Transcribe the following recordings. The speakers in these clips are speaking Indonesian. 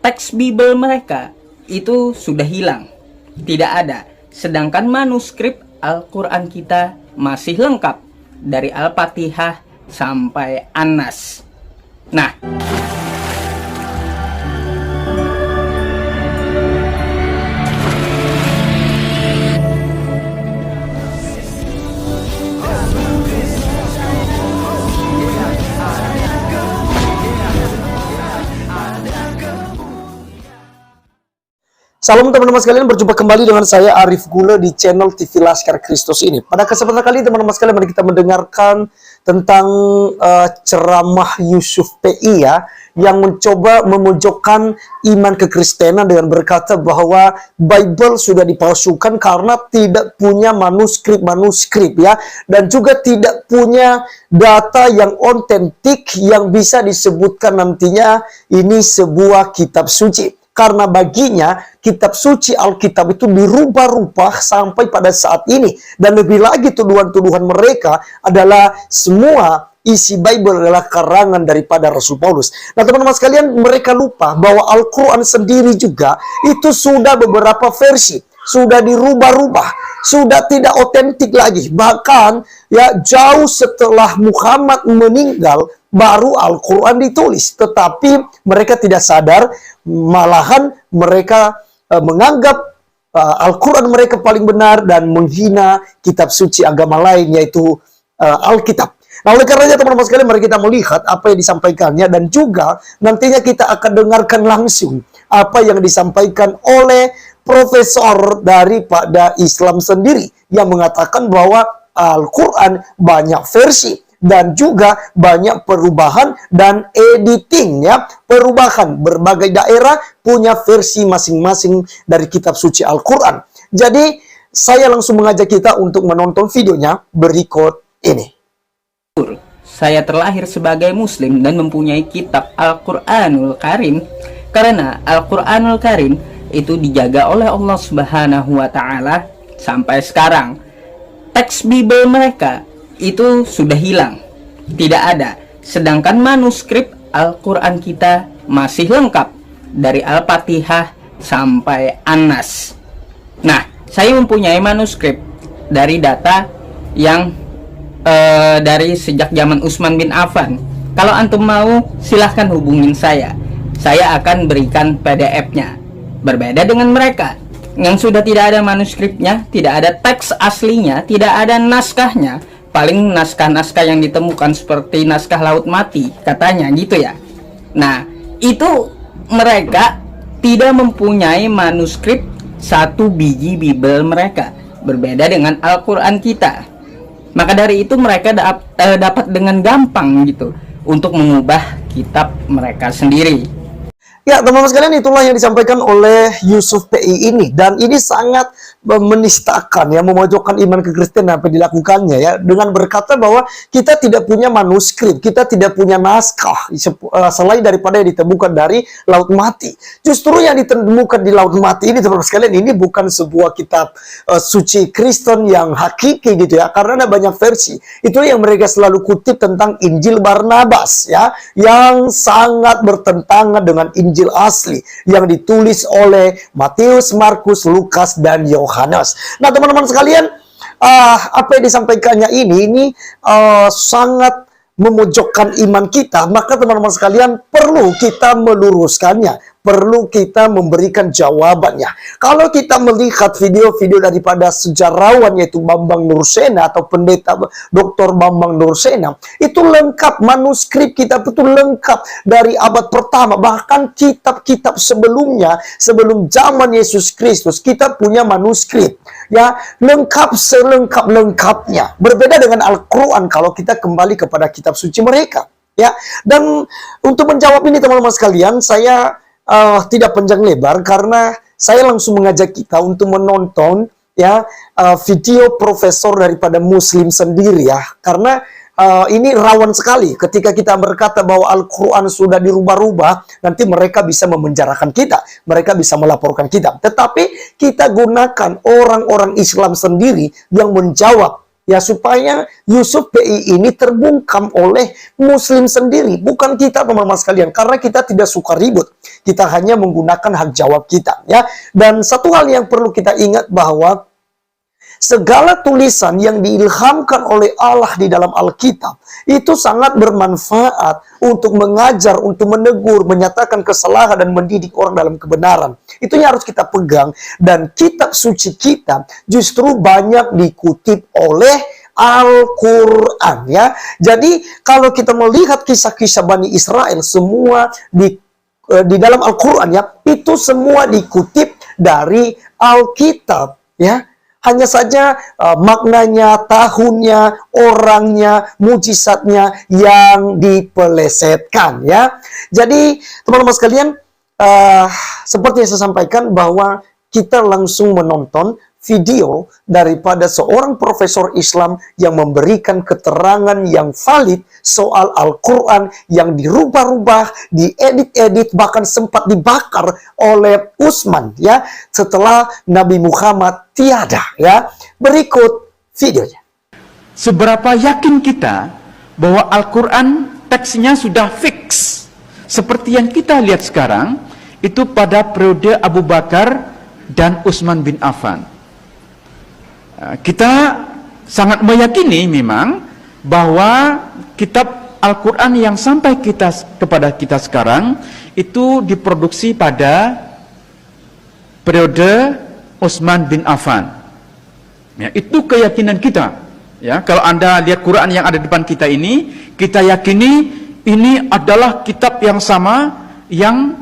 teks Bible mereka itu sudah hilang, tidak ada. Sedangkan manuskrip Al-Quran kita masih lengkap dari Al-Fatihah sampai An-Nas. Nah, Salam teman-teman sekalian, berjumpa kembali dengan saya Arif Gula di channel TV Laskar Kristus ini. Pada kesempatan kali teman-teman sekalian, mari kita mendengarkan tentang ceramah Yusuf PI ya, yang mencoba memojokkan iman kekristenan dengan berkata bahwa Bible sudah dipalsukan karena tidak punya manuskrip ya, dan juga tidak punya data yang otentik yang bisa disebutkan nantinya ini sebuah kitab suci. Karena baginya kitab suci Alkitab itu dirubah-rubah sampai pada saat ini. Dan lebih lagi tuduhan-tuduhan mereka adalah semua isi Bible adalah karangan daripada Rasul Paulus. Nah teman-teman sekalian, mereka lupa bahwa Al-Quran sendiri juga itu sudah beberapa versi. Sudah dirubah-rubah, sudah tidak otentik lagi. Bahkan ya jauh setelah Muhammad meninggal baru Al-Quran ditulis. Tetapi mereka tidak sadar, malahan mereka menganggap Al-Quran mereka paling benar dan menghina kitab suci agama lain, yaitu Alkitab. Nah, oleh karenanya teman-teman sekalian, mari kita melihat apa yang disampaikannya, dan juga nantinya kita akan dengarkan langsung apa yang disampaikan oleh profesor daripada Islam sendiri yang mengatakan bahwa Al-Quran banyak versi dan juga banyak perubahan dan editing ya, perubahan. Berbagai daerah punya versi masing-masing dari kitab suci Al-Quran. Jadi saya langsung mengajak kita untuk menonton videonya berikut ini. saya terlahir sebagai muslim dan mempunyai kitab Al-Quranul Karim karena Al-Quranul Karim itu dijaga oleh Allah Subhanahu wa Ta'ala sampai sekarang. Teks Bible mereka itu sudah hilang, tidak ada. Sedangkan manuskrip Al-Quran kita masih lengkap dari Al-Fatihah sampai An-Nas. Nah, saya mempunyai manuskrip dari data yang dari sejak zaman Utsman bin Affan. Kalau antum mau, silahkan hubungin saya. Saya akan berikan PDF-nya. Berbeda dengan mereka yang sudah tidak ada manuskripnya, tidak ada teks aslinya, tidak ada naskahnya. Paling naskah-naskah yang ditemukan seperti naskah Laut Mati, katanya gitu ya. Nah, itu mereka tidak mempunyai manuskrip satu biji Bible mereka. Berbeda dengan Al-Quran kita. Maka dari itu mereka dapat dengan gampang gitu untuk mengubah kitab mereka sendiri. Ya teman-teman sekalian, itulah yang disampaikan oleh Yusuf PI ini, dan ini sangat menistakan ya, memojokkan iman kekristenan apa yang dilakukannya ya, dengan berkata bahwa kita tidak punya manuskrip, kita tidak punya naskah selain daripada yang ditemukan dari Laut Mati. Justru yang ditemukan di Laut Mati ini teman-teman sekalian, ini bukan sebuah kitab suci Kristen yang hakiki gitu ya, karena ada banyak versi. Itu yang mereka selalu kutip tentang Injil Barnabas ya, yang sangat bertentangan dengan Injil asli yang ditulis oleh Matius, Markus, Lukas, dan Yohanes. Nah teman-teman sekalian, apa yang disampaikannya ini sangat memojokkan iman kita. Maka teman-teman sekalian, perlu kita meluruskannya, perlu kita memberikan jawabannya. Kalau kita melihat video-video daripada sejarawan yaitu Bambang Nursena atau pendeta Dr. Bambang Nursena, itu lengkap, manuskrip kitab itu lengkap dari abad pertama. Bahkan kitab-kitab sebelumnya, sebelum zaman Yesus Kristus, kita punya manuskrip ya, lengkap selengkap-lengkapnya. Berbeda dengan Al-Quran kalau kita kembali kepada kitab suci mereka ya. Dan untuk menjawab ini teman-teman sekalian, saya tidak panjang lebar karena saya langsung mengajak kita untuk menonton ya video profesor daripada Muslim sendiri ya, karena ini rawan sekali ketika kita berkata bahwa Al-Quran sudah dirubah-rubah, nanti mereka bisa memenjarakan kita, mereka bisa melaporkan kita. Tetapi kita gunakan orang-orang Islam sendiri yang menjawab Ya, supaya Yusuf PI ini terbungkam oleh Muslim sendiri, bukan kita teman-teman sekalian, karena kita tidak suka ribut. Kita hanya menggunakan hak jawab kita, ya. Dan satu hal yang perlu kita ingat bahwa segala tulisan yang diilhamkan oleh Allah di dalam Alkitab itu sangat bermanfaat untuk mengajar, untuk menegur, menyatakan kesalahan dan mendidik orang dalam kebenaran. Itu yang harus kita pegang, dan kitab suci kita justru banyak dikutip oleh Al-Quran, ya. Jadi kalau kita melihat kisah-kisah Bani Israel semua di dalam Al-Quran, ya, itu semua dikutip dari Alkitab, ya. Hanya saja maknanya, tahunnya, orangnya, mujizatnya yang dipelesetkan, ya. Jadi teman-teman sekalian, seperti yang saya sampaikan bahwa kita langsung menonton video daripada seorang profesor Islam yang memberikan keterangan yang valid soal Al-Quran yang dirubah-rubah, diedit-edit, bahkan sempat dibakar oleh Utsman, ya, setelah Nabi Muhammad tiada, ya. Berikut videonya. Seberapa yakin kita bahwa Al-Quran teksnya sudah fix seperti yang kita lihat sekarang itu pada periode Abu Bakar dan Utsman bin Affan. Kita sangat meyakini memang bahwa kitab Al-Quran yang sampai kepada kita sekarang itu diproduksi pada periode Utsman bin Affan. Ya, itu keyakinan kita. Ya, kalau Anda lihat Quran yang ada di depan kita ini, kita yakini ini adalah kitab yang sama yang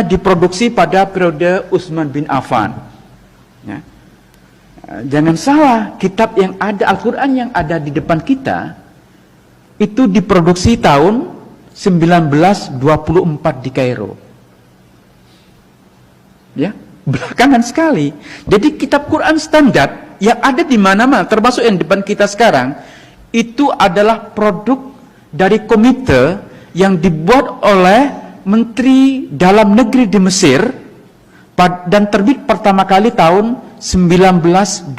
diproduksi pada periode Utsman bin Affan. Ya. Jangan salah, kitab yang ada, Al-Quran yang ada di depan kita itu diproduksi tahun 1924 di Kairo. Ya, belakangan sekali. Jadi kitab Quran standar yang ada di mana-mana, termasuk yang di depan kita sekarang, itu adalah produk dari komite yang dibuat oleh Menteri Dalam Negeri di Mesir dan terbit pertama kali tahun 1924.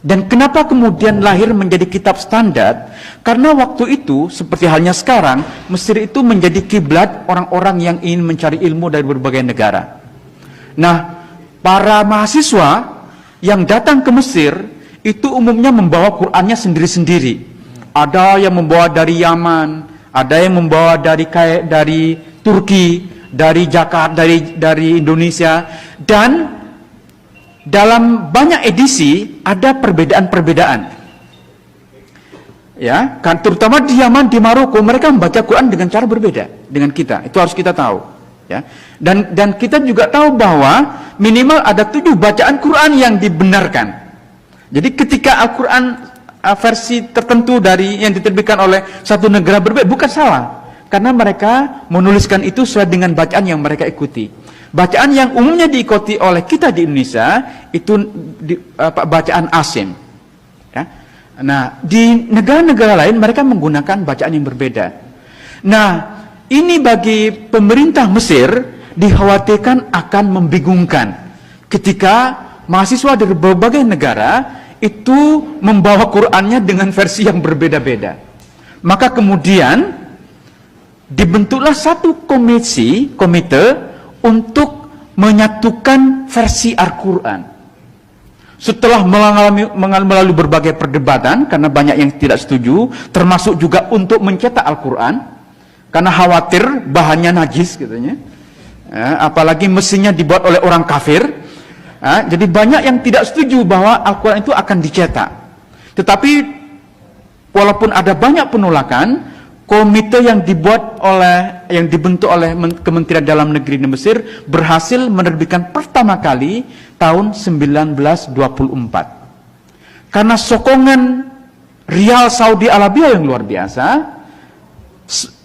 Dan kenapa kemudian lahir menjadi kitab standar? Karena waktu itu, seperti halnya sekarang, Mesir itu menjadi kiblat orang-orang yang ingin mencari ilmu dari berbagai negara. Nah, para mahasiswa yang datang ke Mesir itu umumnya membawa Qur'annya sendiri-sendiri. Ada yang membawa dari Yaman, ada yang membawa dari Turki, dari Jakarta, dari Indonesia, dan dalam banyak edisi ada perbedaan-perbedaan. Ya, kan terutama di Yaman, di Maroko, mereka membaca Quran dengan cara berbeda dengan kita. Itu harus kita tahu, ya. Dan kita juga tahu bahwa minimal ada 7 bacaan Quran yang dibenarkan. Jadi ketika Al-Quran versi tertentu yang diterbitkan oleh satu negara berbeda, bukan salah. Karena mereka menuliskan itu sesuai dengan bacaan yang mereka ikuti. Bacaan yang umumnya diikuti oleh kita di Indonesia itu bacaan Asim. Ya. Nah, di negara-negara lain mereka menggunakan bacaan yang berbeda. Nah, ini bagi pemerintah Mesir dikhawatirkan akan membingungkan ketika mahasiswa dari berbagai negara itu membawa Qur'annya dengan versi yang berbeda-beda. Maka kemudian dibentuklah satu komite untuk menyatukan versi Al-Quran. Setelah melalui berbagai perdebatan, karena banyak yang tidak setuju, termasuk juga untuk mencetak Al-Quran, karena khawatir bahannya najis katanya, apalagi mesinnya dibuat oleh orang kafir. Jadi banyak yang tidak setuju bahwa Al-Quran itu akan dicetak. Tetapi walaupun ada banyak penolakan, komite yang dibentuk oleh Kementerian Dalam Negeri di Mesir berhasil menerbitkan pertama kali tahun 1924. Karena sokongan rial Saudi Arabia yang luar biasa,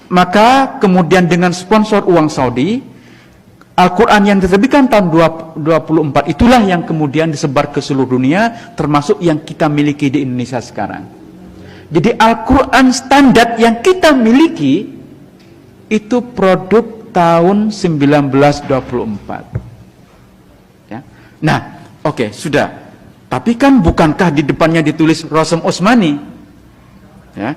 maka kemudian dengan sponsor uang Saudi, Al-Quran yang diterbitkan tahun 24 itulah yang kemudian disebar ke seluruh dunia, termasuk yang kita miliki di Indonesia sekarang. Jadi Al-Quran standar yang kita miliki itu produk tahun 1924. Ya. Nah, oke, sudah. Tapi kan bukankah di depannya ditulis Rasam Utsmani? Ya.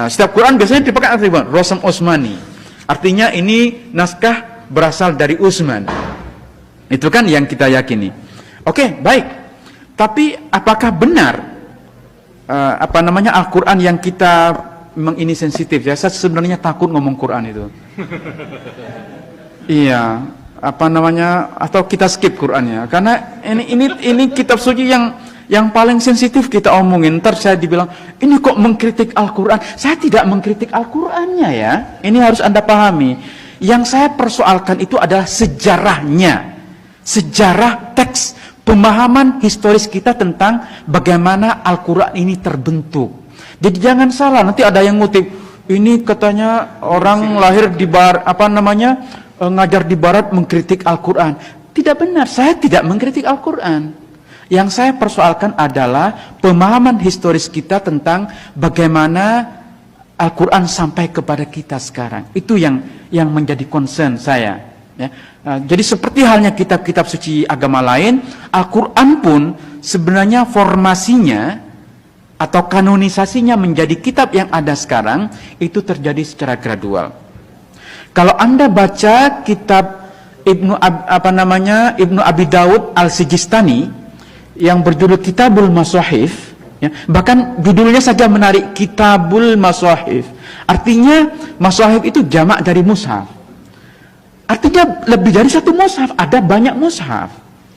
Setiap Quran biasanya dipakai artikel Rasam Utsmani. Artinya ini naskah berasal dari Utsman. Itu kan yang kita yakini. Oke, baik. Tapi apakah benar Al-Quran yang kita memang ini sensitif ya? Saya sebenarnya takut ngomong Quran itu. Iya, atau kita skip Qurannya karena ini kitab suci yang paling sensitif kita omongin. Ntar saya dibilang ini kok mengkritik Al-Quran. Saya tidak mengkritik Al-Qurannya ya. Ini harus Anda pahami. Yang saya persoalkan itu adalah sejarahnya, sejarah teks, pemahaman historis kita tentang bagaimana Al-Quran ini terbentuk. Jadi jangan salah, nanti ada yang ngutip ini katanya orang lahir di ngajar di barat mengkritik Al-Quran. Tidak benar, saya tidak mengkritik Al-Quran. Yang saya persoalkan adalah pemahaman historis kita tentang bagaimana Al-Quran sampai kepada kita sekarang. Itu yang menjadi concern saya. Ya. Jadi seperti halnya kitab-kitab suci agama lain, Al-Quran pun sebenarnya formasinya atau kanonisasinya menjadi kitab yang ada sekarang itu terjadi secara gradual. Kalau Anda baca kitab Ibnu Abi Daud Al-Sijistani yang berjudul Kitabul Mashahif, ya, bahkan judulnya saja menarik, Kitabul Mashahif. Artinya Mashahif itu jamak dari mushaf. Artinya lebih dari satu mushaf, ada banyak mushaf.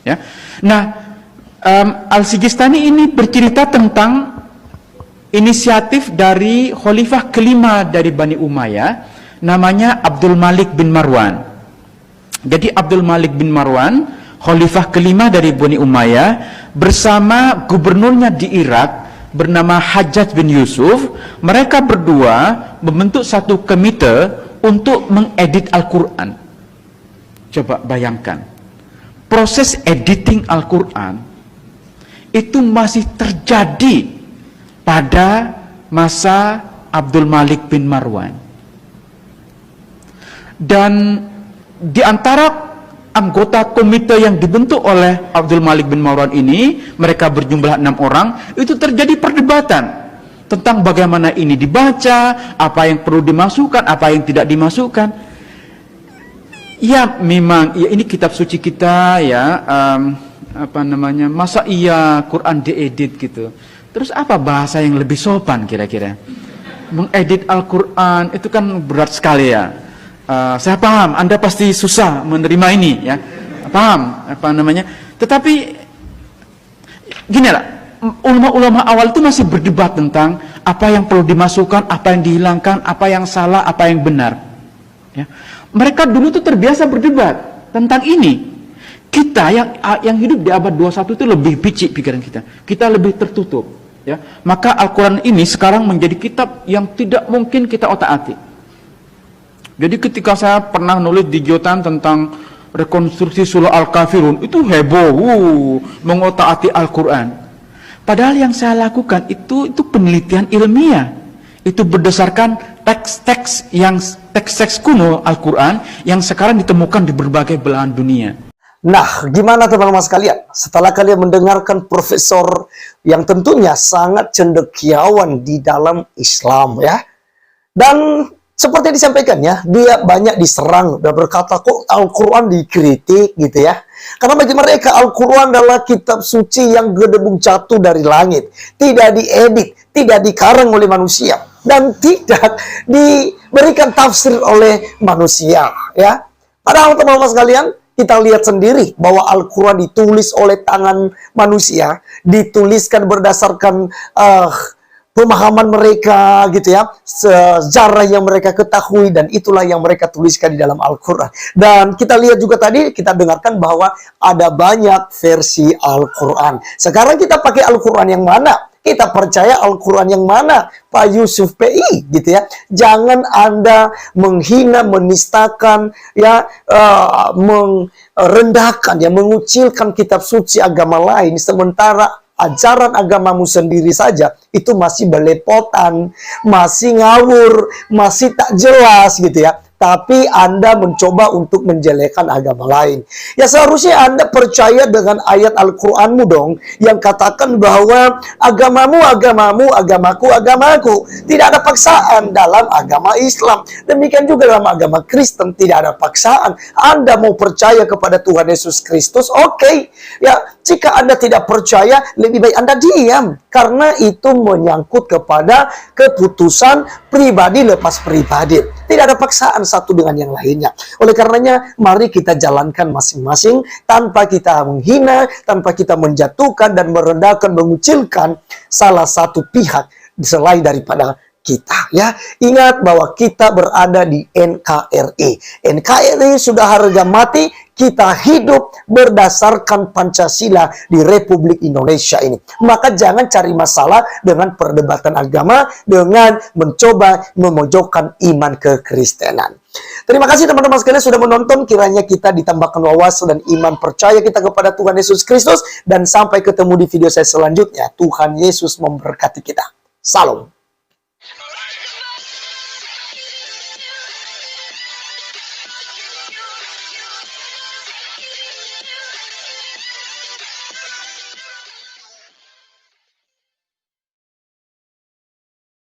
Ya. Nah, Al-Sijistani ini bercerita tentang inisiatif dari khalifah kelima dari Bani Umayyah, namanya Abdul Malik bin Marwan. Jadi Abdul Malik bin Marwan, khalifah kelima dari Bani Umayyah, bersama gubernurnya di Irak bernama Hajjaj bin Yusuf, mereka berdua membentuk satu komite untuk mengedit Al-Quran. Coba bayangkan, proses editing Al-Quran itu masih terjadi pada masa Abdul Malik bin Marwan. Dan di antara anggota komite yang dibentuk oleh Abdul Malik bin Marwan ini, mereka berjumlah 6 orang, itu terjadi perdebatan tentang bagaimana ini dibaca, apa yang perlu dimasukkan, apa yang tidak dimasukkan. Ya memang, ya ini kitab suci kita ya, masa iya Quran diedit gitu. Terus apa bahasa yang lebih sopan kira-kira? Mengedit Al-Quran itu kan berat sekali ya. Saya paham, Anda pasti susah menerima ini ya. Paham Tetapi gini lah, ulama-ulama awal itu masih berdebat tentang apa yang perlu dimasukkan, apa yang dihilangkan, apa yang salah, apa yang benar. Ya. Mereka dulu tuh terbiasa berdebat tentang ini. Kita yang hidup di abad 21 itu lebih picik pikiran kita. Kita lebih tertutup. Ya. Maka Al-Quran ini sekarang menjadi kitab yang tidak mungkin kita otak-atik. Jadi ketika saya pernah nulis di Jotan tentang rekonstruksi surah Al-Kafirun, itu heboh, mengotak-atik Al-Quran. Padahal yang saya lakukan itu penelitian ilmiah. Itu berdasarkan teks-teks kuno Al-Quran yang sekarang ditemukan di berbagai belahan dunia. Nah, gimana teman-teman sekalian? Setelah kalian mendengarkan profesor yang tentunya sangat cendekiawan di dalam Islam ya. Dan seperti disampaikan ya, dia banyak diserang dan berkata kok Al-Quran dikritik gitu ya. Karena bagi mereka Al-Quran adalah kitab suci yang gedebung jatuh dari langit. Tidak diedit, tidak dikarang oleh manusia. Dan tidak diberikan tafsir oleh manusia ya. Padahal teman-teman sekalian, kita lihat sendiri bahwa Al-Quran ditulis oleh tangan manusia. Dituliskan berdasarkan pemahaman mereka gitu ya, sejarah yang mereka ketahui, dan itulah yang mereka tuliskan di dalam Al-Quran. Dan kita lihat juga tadi, kita dengarkan bahwa ada banyak versi Al-Quran. Sekarang kita pakai Al-Quran yang mana? Kita percaya Al-Quran yang mana? Pak Yusuf PI gitu ya. Jangan Anda menghina, menistakan ya, merendahkan ya, mengucilkan kitab suci agama lain, sementara ajaran agamamu sendiri saja itu masih belepotan, masih ngawur, masih tak jelas gitu ya. Tapi Anda mencoba untuk menjelekkan agama lain. Ya seharusnya Anda percaya dengan ayat Al-Quranmu dong, yang katakan bahwa agamamu, agamamu, agamaku, agamaku. Tidak ada paksaan dalam agama Islam. Demikian juga dalam agama Kristen, tidak ada paksaan. Anda mau percaya kepada Tuhan Yesus Kristus, oke. Ya, jika Anda tidak percaya, lebih baik Anda diam. Karena itu menyangkut kepada keputusan pribadi lepas pribadi. Tidak ada paksaan satu dengan yang lainnya. Oleh karenanya, mari kita jalankan masing-masing tanpa kita menghina, tanpa kita menjatuhkan dan merendahkan, mengucilkan salah satu pihak selain daripada kita, ya. Ingat bahwa kita berada di NKRI. NKRI sudah harga mati, kita hidup berdasarkan Pancasila di Republik Indonesia ini. Maka jangan cari masalah dengan perdebatan agama, dengan mencoba memojokkan iman kekristenan. Terima kasih teman-teman sekalian sudah menonton. Kiranya kita ditambahkan wawasan dan iman percaya kita kepada Tuhan Yesus Kristus. Dan sampai ketemu di video saya selanjutnya. Tuhan Yesus memberkati kita. Salam.